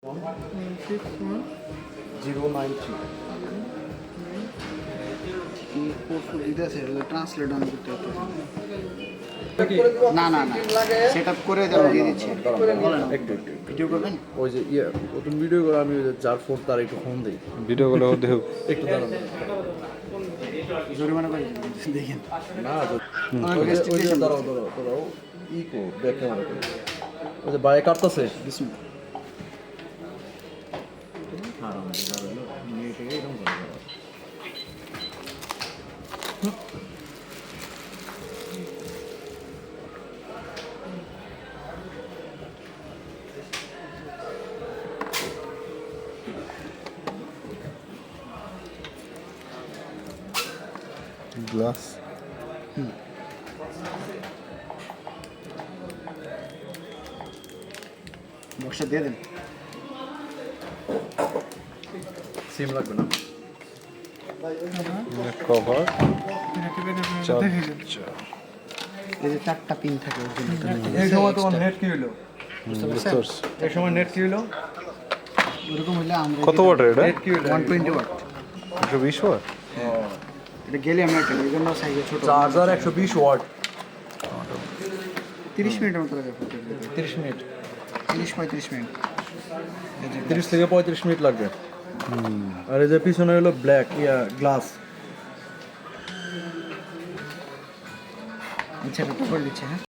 093 কি কোর্স দিতেছে translate on করতে হতো না সেটআপ করে দেব দিয়ে দিচ্ছি একটু ভিডিও করবেন ওই যে প্রথম ভিডিও করে আমি ওই যে যার ফোন তার একটু ফোন দিই ভিডিও গুলো দেখো একটু দাঁড়ান জরিমানা করে দেখেন না ওই যে দাঁড়াও ইকো ব্যাক ক্যামেরা করে ওই যে বাইরে কাটতেছে বিসমিল্লাহ গ্লাস বক্সটা দিয়ে দেন সিম লাগবে না কভার এই যে চারটা পিন থাকে এই সময় তোমার নেট কি হলো এই সময় নেট কি হলো এরকম হলে আমরা কত ওয়াট এটা নেট কি হলো 120 ওয়াট 120 ওয়াট এটা গেলে আমরা এটা এই জন্য সাইজে ছোট চার্জার 120 ওয়াট 30 মিনিটের মতো লাগে 30 মিনিট 30-35 মিনিট 30 থেকে 35 মিনিট লাগবে আর এই যে পিছনে হলো ব্ল্যাক গ্লাস আচ্ছা করে দিচ্ছে হ্যাঁ